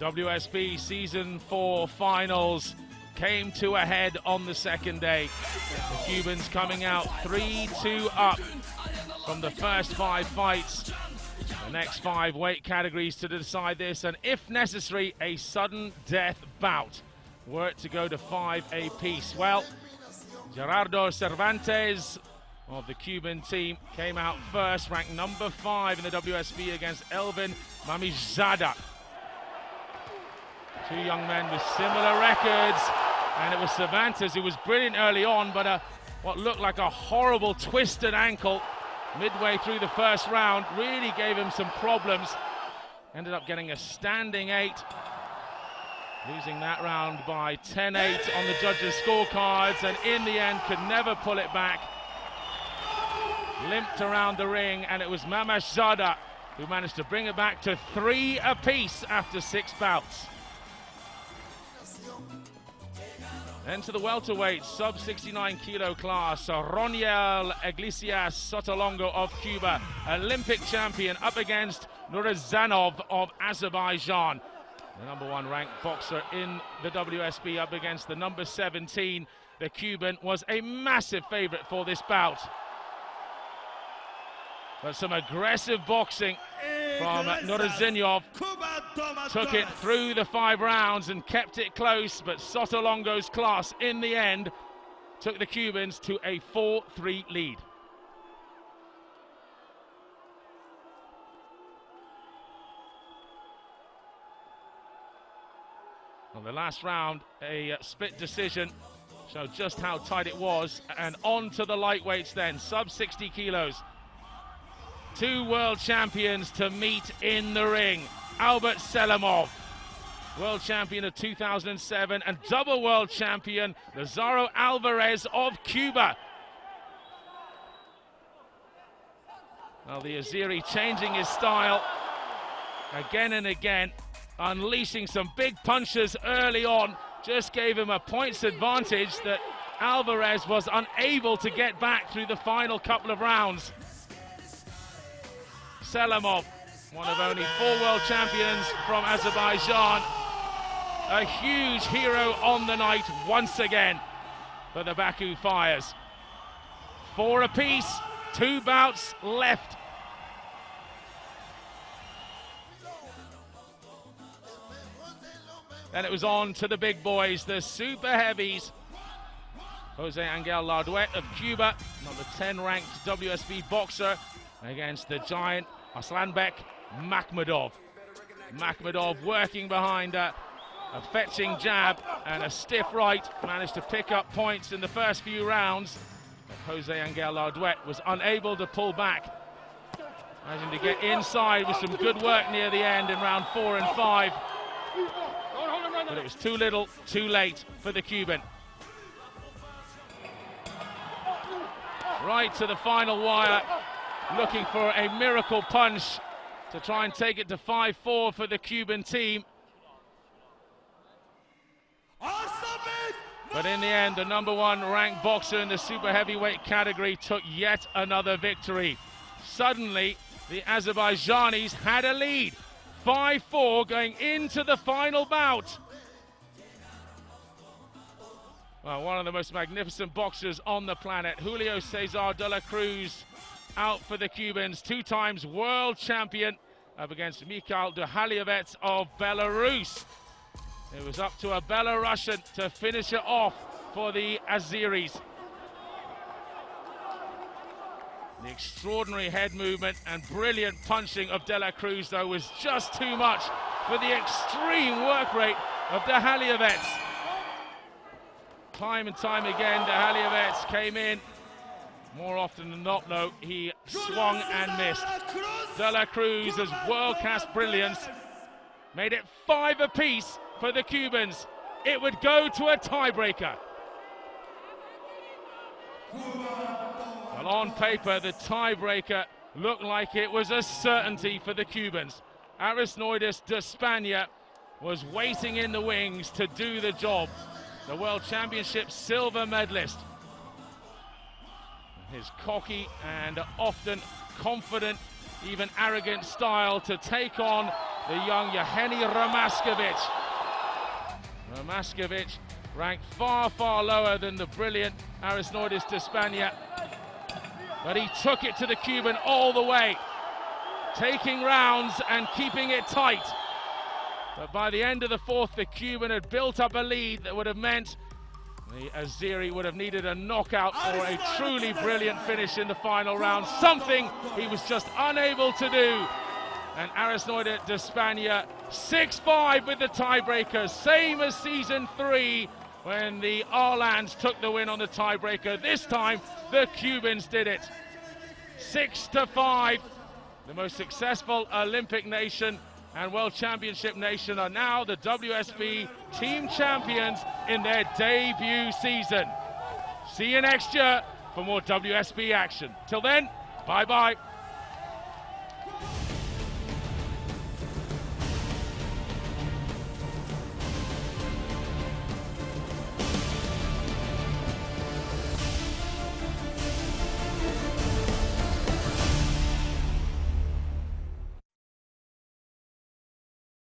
WSB Season 4 finals came to a head on the second day. The Cubans coming out 3-2 up from the first 5 fights. The next 5 weight categories to decide this, and if necessary, a sudden death bout were it to go to 5 apiece. Well, Gerardo Cervantes of the Cuban team came out first, ranked number 5 in the WSB against Elvin Mamizada. 2 young men with similar records, and it was Cervantes who was brilliant early on, but what looked like a horrible twisted ankle midway through the first round really gave him some problems. Ended up getting a standing 8, losing that round by 10-8 on the judges' scorecards, and in the end could never pull it back. Limped around the ring, and it was Mamizada who managed to bring it back to 3 apiece after 6 bouts. Then to the welterweight, sub-69 kilo class, Roniel Iglesias Sotolongo of Cuba, Olympic champion, up against Nurizanov of Azerbaijan. The number 1 ranked boxer in the WSB up against the number 17. The Cuban was a massive favorite for this bout. But some aggressive boxing from Nurizanov took it through the 5 rounds and kept it close, but Sotolongo's class in the end took the Cubans to a 4-3 lead. Well, the last round, a split decision, showed just how tight it was, and on to the lightweights then, sub 60 kilos. 2 world champions to meet in the ring. Albert Selimov, world champion of 2007, and double world champion Lazaro Alvarez of Cuba. Well, the Azeri changing his style again and again, unleashing some big punches early on, just gave him a points advantage that Alvarez was unable to get back through the final couple of rounds. Selimov, one of only 4 world champions from Azerbaijan, a huge hero on the night once again for the Baku Fires. 4 apiece, 2 bouts left. Then it was on to the big boys, the super heavies. Jose Angel Larduet of Cuba, number 10 ranked WSB boxer, against the giant Aslanbek Makhmudov. Makhmudov working behind a fetching jab and a stiff right, managed to pick up points in the first few rounds. But Jose Angel Larduet was unable to pull back. Managing to get inside with some good work near the end in round 4 and 5. But it was too little, too late for the Cuban. Right to the final wire, looking for a miracle punch to try and take it to 5-4 for the Cuban team. But in the end, the number 1 ranked boxer in the super heavyweight category took yet another victory. Suddenly, the Azerbaijanis had a lead. 5-4 going into the final bout. Well, one of the most magnificent boxers on the planet, Julio Cesar de la Cruz, out for the Cubans, 2 times world champion, up against Mikhail Duhalievets of Belarus. It was up to a Belarusian to finish it off for the Azeris. The extraordinary head movement and brilliant punching of de la Cruz, though, was just too much for the extreme work rate of Duhalievets. Time and time again, Duhalievets came in. More often than not, though, he swung and missed. De la Cruz's world-class brilliance made it 5 apiece for the Cubans. It would go to a tiebreaker. Well, on paper, the tiebreaker looked like it was a certainty for the Cubans. Arisnoidis de Spania was waiting in the wings to do the job. The World Championship silver medalist. His cocky and often confident, even arrogant style to take on the young Yevgeny Ramaskovic. Ramaskovic ranked far, far lower than the brilliant Arisnoidis Despania. But he took it to the Cuban all the way, taking rounds and keeping it tight. But by the end of the fourth, the Cuban had built up a lead that would have meant the Azeri would have needed a knockout or a truly brilliant finish in the final round, something he was just unable to do. And Arisnoidis Despania 6-5 with the tiebreaker, same as season 3 when the Arlands took the win on the tiebreaker. This time the Cubans did it. 6-5. The most successful Olympic nation and World Championship nation are now the WSB team champions in their debut season. See you next year for more WSB action. Till then, bye-bye.